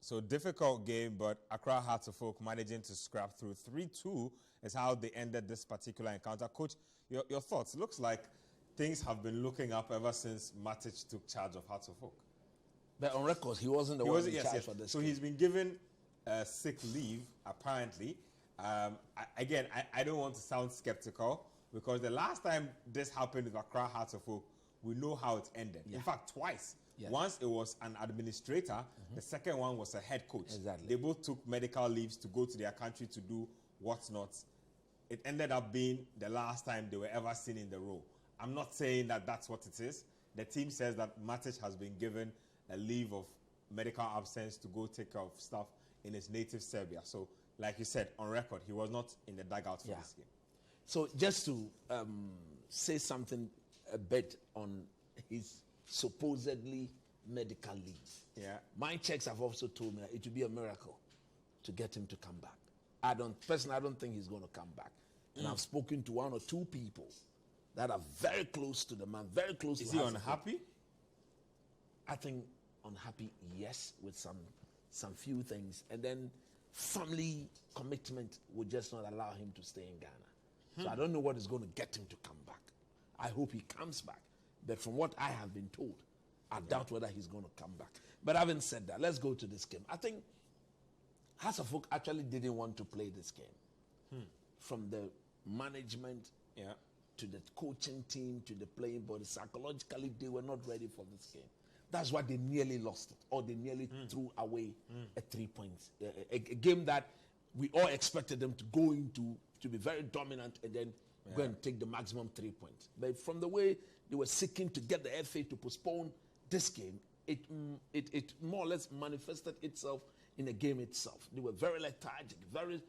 So difficult game, but Accra Hearts of Oak managing to scrap through. 3-2 is how they ended this particular encounter. Coach, your thoughts? Looks like things have been looking up ever since Matic took charge of Hearts of Oak. But on record, he wasn't the one in charge for this. So he's been given sick leave, apparently. I don't want to sound skeptical because the last time this happened with Accra Hearts of Oak, we know how it ended. Yeah. In fact, twice. Yeah. Once it was an administrator, the second one was a head coach. Exactly. They both took medical leaves to go to their country to do what's not. It ended up being the last time they were ever seen in the role. I'm not saying that that's what it is. The team says that Matic has been given a leave of medical absence to go take care of stuff in his native Serbia. So, like you said, on record, he was not in the dugout for this game. So, just to say something a bit on his supposedly medical leave. Yeah. My checks have also told me that it would be a miracle to get him to come back. I don't think he's going to come back. And I've spoken to one or two people that are very close to the man, very close to him. Is he unhappy? I think unhappy, yes, with some few things. And then family commitment would just not allow him to stay in Ghana. So I don't know what is going to get him to come back. I hope he comes back. But from what I have been told, I doubt whether he's going to come back. But having said that, let's go to this game. I think Hearts of Oak actually didn't want to play this game. From the management to the coaching team to the playing body, psychologically, they were not ready for this game. That's why they nearly lost it, or they nearly threw away a 3 points. A game that we all expected them to go into, to be very dominant and then go and take the maximum 3 points. But from the way they were seeking to get the FA to postpone this game, it more or less manifested itself in the game itself. They were very lethargic, very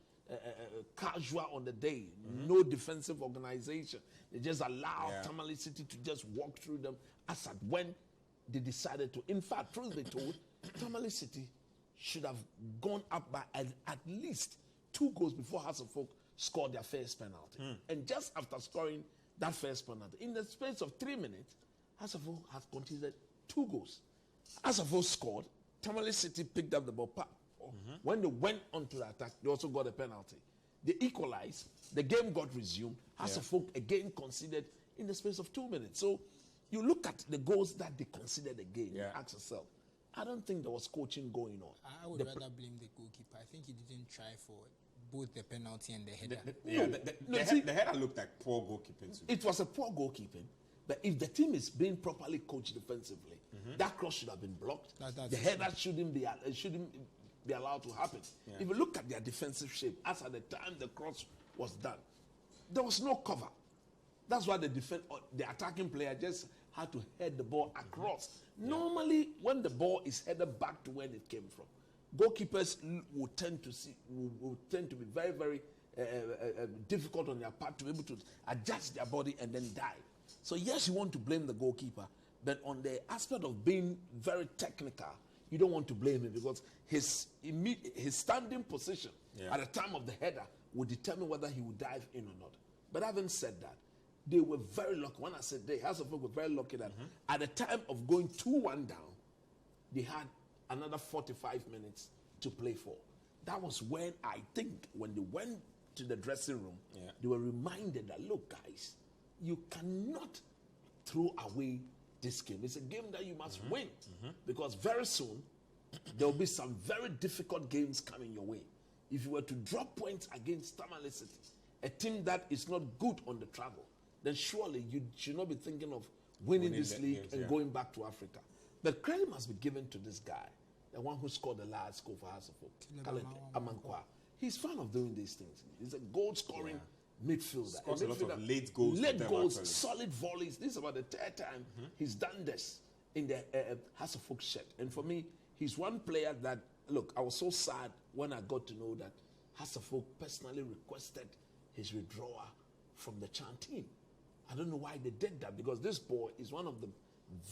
casual on the day, no defensive organization. They just allowed Tamale City to just walk through them as at when they decided to. In fact, truth be told, Tamale City should have gone up by at least 2 goals before Hearts of Oak scored their first penalty. And just after scoring that first penalty, in the space of 3 minutes, Hearts of Oak has conceded 2 goals. Hearts of Oak scored, Tamale City picked up the ball. When they went onto the attack, they also got a penalty. They equalized, the game got resumed. Hearts of Oak again conceded in the space of 2 minutes. So you look at the goals that they conceded again, you ask yourself, I don't think there was coaching going on. I would rather blame the goalkeeper. I think he didn't try for both the penalty and the header. The header looked like poor goalkeeping too. It was a poor goalkeeping. But if the team is being properly coached defensively, that cross should have been blocked. The header shouldn't be allowed to happen. If you look at their defensive shape, as at the time the cross was done, there was no cover. That's why the attacking player just had to head the ball across. Normally, when the ball is headed back to where it came from, goalkeepers will tend to be very, very difficult on their part to be able to adjust their body and then dive. So yes, you want to blame the goalkeeper, but on the aspect of being very technical, you don't want to blame him because his standing position at the time of the header will determine whether he will dive in or not. But having said that, they were very lucky. When I said they, House of Oak were very lucky that at the time of going 2-1 down, they had another 45 minutes to play for. That was when I think when they went to the dressing room, they were reminded that, look, guys, you cannot throw away this game. It's a game that you must win because very soon there will be some very difficult games coming your way. If you were to drop points against Tamale City, a team that is not good on the travel, then surely you should not be thinking of winning this league and going back to Africa. But credit must be given to this guy, the one who scored the last goal for Hearts of Oak, Amankwa. He's fond of doing these things. He's a goal-scoring midfielder. Scores a lot of late goals. Late goals, solid volleys. This is about the third time he's done this in the Hearts of Oak shirt. And for me, he's one player that, look, I was so sad when I got to know that Hearts of Oak personally requested his withdrawal from the Chan team. I don't know why they did that, because this boy is one of the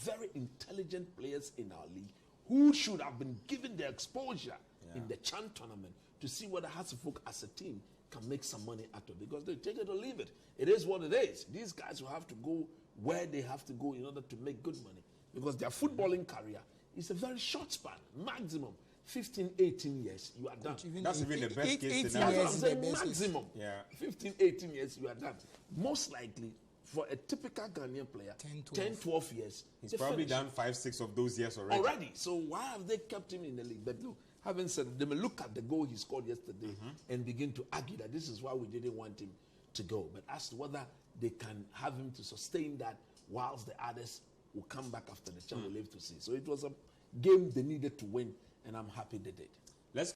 very intelligent players in our league who should have been given the exposure in the Chan tournament to see whether Hearts of Oak as a team can make some money out of it, because they take it or leave it. It is what it is. These guys will have to go where they have to go in order to make good money, because their footballing career is a very short span, maximum 15, 18 years, you are done. That's even the best case 18 scenario. years is the best case. Maximum. Yeah. 15, 18 years, you are done. Most likely, for a typical Ghanaian player, 10, 12 years. He's they probably finish. done 5-6 of those years already. So why have they kept him in the league? But look, having said, they may look at the goal he scored yesterday and begin to argue that this is why we didn't want him to go. But as to whether they can have him to sustain that whilst the others will come back after the chance, we'll live to see. So it was a game they needed to win, and I'm happy they did.